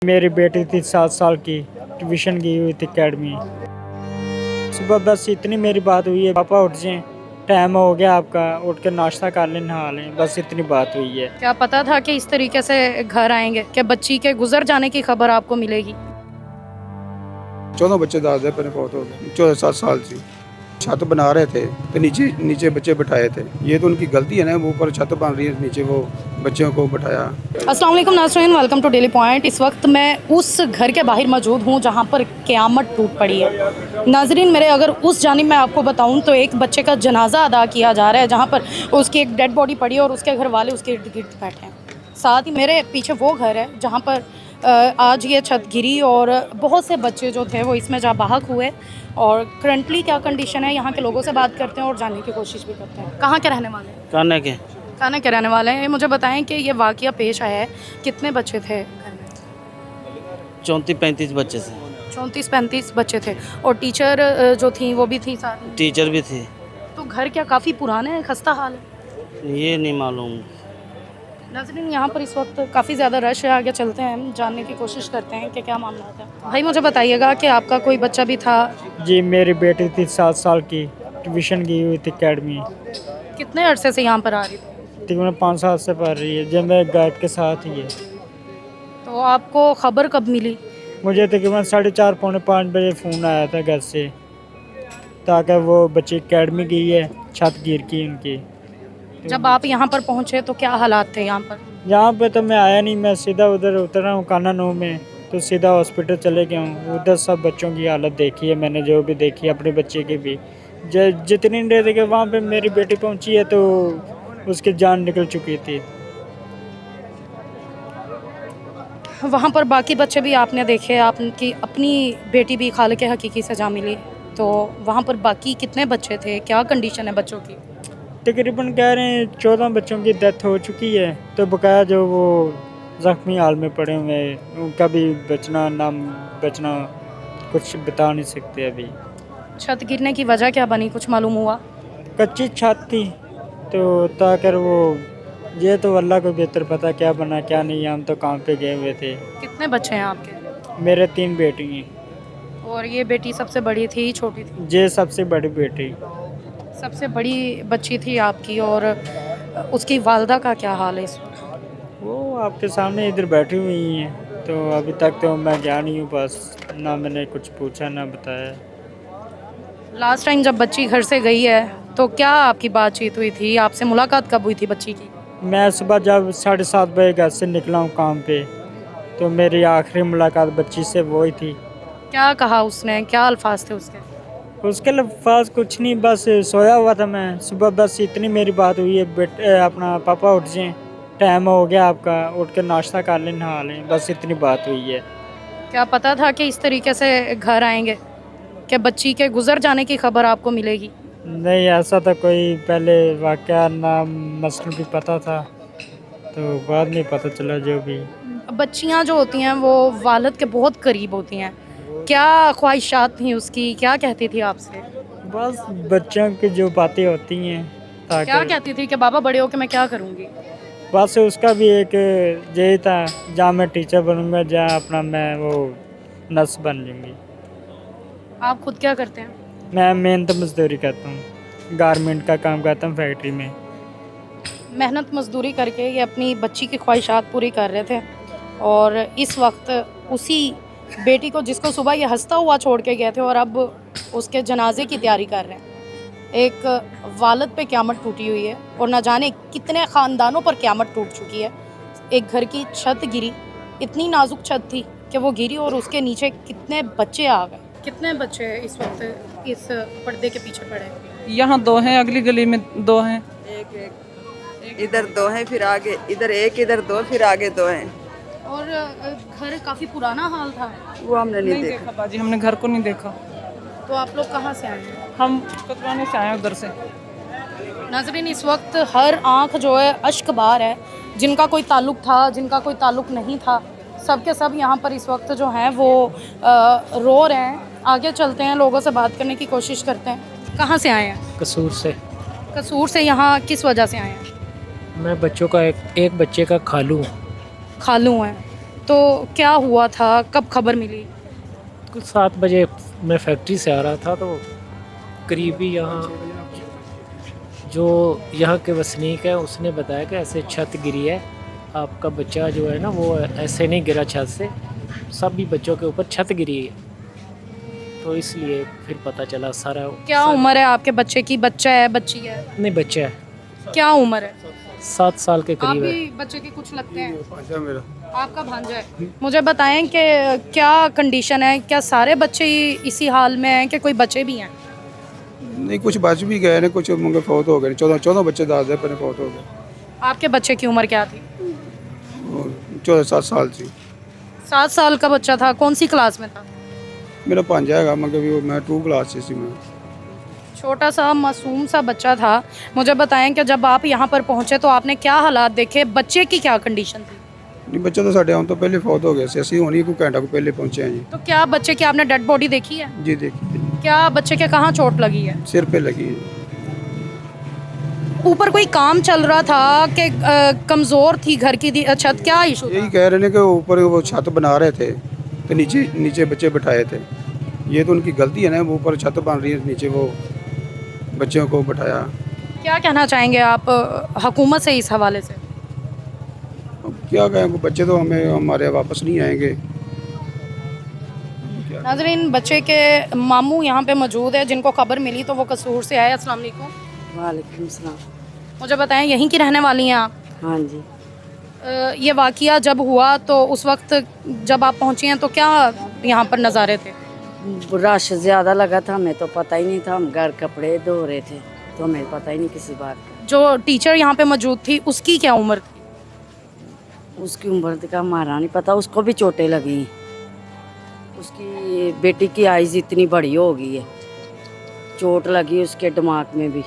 मेरी बेटी थी 7 साल की, ट्यूशन गई हुई थी अकेडमी। सुबह बस इतनी मेरी बात हुई है, पापा उठ जाएं, टाइम हो गया आपका, उठ के नाश्ता कर लें, नहा लें, बस इतनी बात हुई है। क्या पता था कि इस तरीके से घर आएंगे? क्या बच्ची के गुजर जाने की खबर आपको मिलेगी? 14 बच्चे दाद है, बहुत हो गए। 14-7 साल से छत बना रहे थे तो नीचे नीचे बच्चे बिठाए थे। ये तो उनकी गलती है ना, वो ऊपर छत बन रही है, नीचे वो बच्चों को बिठाया। अस्सलाम वालेकुम नाज़रीन, वेलकम टू डेली पॉइंट। इस वक्त मैं उस घर के बाहर मौजूद हूँ जहाँ पर क़यामत टूट पड़ी है। नाज़रीन मेरे, अगर उस जानिब मैं आपको बताऊँ तो एक बच्चे का जनाजा अदा किया जा रहा है, जहाँ पर उसकी एक डेड बॉडी पड़ी है और उसके घर वाले उसके इर्द गिर्द बैठे हैं। साथ ही मेरे पीछे वो घर है जहाँ पर आज ये छत गिरी और बहुत से बच्चे जो थे वो इसमें जा बहक हुए। और करंटली क्या कंडीशन है, यहाँ के लोगों से बात करते हैं और जानने की कोशिश भी करते हैं। कहाँ के रहने वाले हैं? काना के रहने वाले हैं। मुझे बताएं कि ये वाक़या पेश आया है, कितने बच्चे थे घर में? 34-35 बच्चे थे। 34-35 बच्चे थे और टीचर जो थी वो भी थी साथ में? टीचर भी थे। तो घर क्या काफ़ी पुराना है, खस्ता हाल है? ये नहीं मालूम। नाज़रीन यहाँ पर इस वक्त काफ़ी ज़्यादा रश है, आगे चलते हैं, हम जानने की कोशिश करते हैं कि क्या मामला है। भाई मुझे बताइएगा कि आपका कोई बच्चा भी था? जी, मेरी बेटी थी 7 साल की, ट्यूशन गई हुई थी अकेडमी। कितने अरसे से यहाँ पर आ रही थी? तकरीबन 5 साल से पढ़ रही है, जब मैं गाइड के साथ ही है। तो आपको खबर कब मिली? मुझे तकरीबन 4:30 पौने 5 बजे फ़ोन आया था घर से, ताकि वो बच्ची अकेडमी गई है, छत गिर की उनकी। जब आप यहाँ पर पहुँचे तो क्या हालात थे यहाँ पर? यहाँ पे तो मैं आया नहीं, मैं सीधा उधर उतरा हूँ काना 9 में, तो सीधा हॉस्पिटल चले गया हूँ। उधर सब बच्चों की हालत देखी है मैंने, जो भी देखी है अपने बच्चे की भी। जितनी देर के वहाँ पे मेरी बेटी पहुँची है तो उसकी जान निकल चुकी थी। वहाँ पर बाकी बच्चे भी आपने देखे, आपकी अपनी बेटी भी खालिक के हकीकी से जा मिली, तो वहाँ पर बाकी कितने बच्चे थे, क्या कंडीशन है बच्चों की? तकरीबन कह रहे हैं 14 बच्चों की डेथ हो चुकी है, तो बकाया जो वो ज़ख्मी हाल में पड़े हुए हैं उनका भी बचना नाम बचना कुछ बता नहीं सकते अभी। छत गिरने की वजह क्या बनी, कुछ मालूम हुआ? कच्ची छत थी, तो ताकर वो ये तो अल्लाह को बेहतर पता क्या बना क्या नहीं, हम तो काम पे गए हुए थे। कितने बच्चे हैं आपके? मेरे 3 बेटी हैं। और ये बेटी सबसे बड़ी थी, छोटी थी? ये सबसे बड़ी बेटी। सबसे बड़ी बच्ची थी आपकी, और उसकी वालदा का क्या हाल है इस वक्त? वो आपके सामने इधर बैठी हुई हैं, तो अभी तक तो मैं गया नहीं हूँ, बस ना मैंने कुछ पूछा ना बताया। लास्ट टाइम जब बच्ची घर से गई है तो क्या आपकी बातचीत हुई थी, आपसे मुलाकात कब हुई थी बच्ची की? मैं सुबह जब 7:30 बजे घर से निकला हूँ काम पे, तो मेरी आखिरी मुलाकात बच्ची से वो ही थी। क्या कहा उसने, क्या अल्फाज थे उसके? उसके अल्फाज कुछ नहीं, बस सोया हुआ था मैं। सुबह बस इतनी मेरी बात हुई है, अपना पापा उठ जाएं, टाइम हो गया आपका, उठ के नाश्ता कर लें, नहा लें, बस इतनी बात हुई है। क्या पता था कि इस तरीके से घर आएंगे? क्या बच्ची के गुजर जाने की खबर आपको मिलेगी? नहीं, ऐसा तो कोई पहले वाक़या ना मसलन भी पता था, तो बाद में पता चला जो भी। बच्चियां जो होती हैं वो वालिद के बहुत करीब होती हैं, क्या ख्वाहिशात थी उसकी, क्या कहती थी आपसे? बस बच्चों की जो बातें होती हैं, क्या ताकि कहती थी कि बाबा बड़े हो के मैं क्या करूँगी? बस उसका भी एक यही था, जहाँ मैं टीचर बनूंगा, जहाँ अपना मैं वो नर्स बन जाऊंगी। आप खुद क्या करते हैं? मैं मेहनत मजदूरी करता हूँ, गारमेंट का काम करता हूँ फैक्ट्री में। मेहनत मजदूरी करके ये अपनी बच्ची की ख्वाहिशात पूरी कर रहे थे, और इस वक्त उसी बेटी को जिसको सुबह ये हंसता हुआ छोड़ के गए थे और अब उसके जनाजे की तैयारी कर रहे हैं। एक वालिद पे क़यामत टूटी हुई है और न जाने कितने ख़ानदानों पर क़यामत टूट चुकी है। एक घर की छत गिरी, इतनी नाजुक छत थी कि वो गिरी और उसके नीचे कितने बच्चे आ गए। कितने बच्चे इस वक्त इस पर्दे के पीछे पड़े हैं? यहाँ 2 हैं, अगली गली में 2 हैं। एक इधर 2 हैं, फिर आगे इधर 1, इधर 2, फिर आगे 2 हैं। और घर काफ़ी पुराना हाल था, वो हमने नहीं नहीं देखा। देखा बाजी, हमने घर को नहीं देखा। तो आप लोग कहाँ से आए हैं? हम कतराने से आए उधर से। नाज़रीन इस वक्त हर आंख जो है अश्क बार है, जिनका कोई ताल्लुक़ था, जिनका कोई ताल्लुक़ नहीं था, सब के सब यहाँ पर इस वक्त जो हैं वो रो रहे हैं। आगे चलते हैं, लोगों से बात करने की कोशिश करते हैं। कहाँ से आए हैं? कसूर से। कसूर से। यहाँ किस वजह से आए हैं? मैं बच्चों का एक बच्चे का खालू हूँ। खालू हैं, तो क्या हुआ था, कब खबर मिली? कुछ 7 बजे मैं फैक्ट्री से आ रहा था तो करीबी यहाँ जो यहाँ के वसनीक है उसने बताया कि ऐसे छत गिरी है, आपका बच्चा जो है ना वो ऐसे नहीं गिरा छत से, सभी बच्चों के ऊपर छत गिरी है। तो इसलिए फिर पता चला सारा। क्या उम्र है आपके बच्चे की? बच्चा है, बच्ची है? नहीं, बच्चा है, क्या उम्र है? 7 साल के आप करीब है। भी बच्चे के कुछ लगते हैं? भांजा मेरा। आपका भांजा है। मुझे बताएं कि क्या कंडीशन है, क्या सारे बच्चे ही इसी हाल में हैं कि कोई बच्चे भी हैं? नहीं, कुछ बच भी गए ने, कुछ मुंगे फौत हो गए। 14 बच्चे दाद दे पर फौत हो गए। आपके बच्चे की उम्र क्या थी? 14 साल थी। 7 साल का बच्चा था। कौन सी क्लास में था? मेरा भांजा है मगर भी मैं 2 क्लास से मैं। छोटा सा मासूम सा बच्चा था। मुझे बताएं कि जब आप यहाँ पर पहुँचे तो आपने क्या हालात देखे, बच्चे की क्या कंडीशन थी? नहीं, बच्चा तो साढ़े आने तो पहले फौत हो गया से, ਅਸੀਂ होनी कोई घंटा को पहले पहुंचे हैं जी। तो क्या बच्चे की आपने डेड बॉडी देखी है? जी देखिए, क्या बच्चे के कहाँ चोट लगी है? सिर पे लगी है। ऊपर कोई काम चल रहा था कि कमज़ोर थी घर की छत, क्या इशू था? यही कह रहे हैं कि ऊपर वो छत बना रहे थे तो नीचे बच्चे बिठाए थे। ये तो उनकी गलती है ना, वो ऊपर छत बन रही है, नीचे वो बच्चों को बिठाया। क्या कहना चाहेंगे आप हुकूमत से इस हवाले से? अब क्या कहें, वो बच्चे तो हमारे वापस नहीं आएंगे। नाज़रीन, बच्चे के मामू यहाँ पे मौजूद है जिनको खबर मिली तो वो कसूर से आए। अस्सलाम वालेकुम। वालेकुम सलाम। मुझे बताएं, यहीं की रहने वाली हैं आप? हाँ जी। ये वाक़या जब हुआ तो उस वक्त जब आप पहुँची हैं तो क्या यहाँ पर नज़ारे थे? रश ज़्यादा लगा था, हमें तो पता ही नहीं था, हम घर कपड़े धो रहे थे तो हमें पता ही नहीं किसी बात का। जो टीचर यहाँ पे मौजूद थी उसकी क्या उम्र थी? उसकी उम्र का हमारा नहीं पता, उसको भी चोटें लगी। उसकी बेटी की आइज़ इतनी बड़ी हो गई है, चोट लगी उसके दिमाग में भी।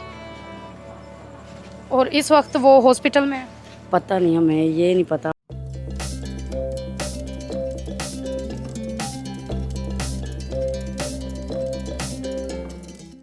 और इस वक्त वो हॉस्पिटल में है? पता नहीं, हमें ये नहीं पता।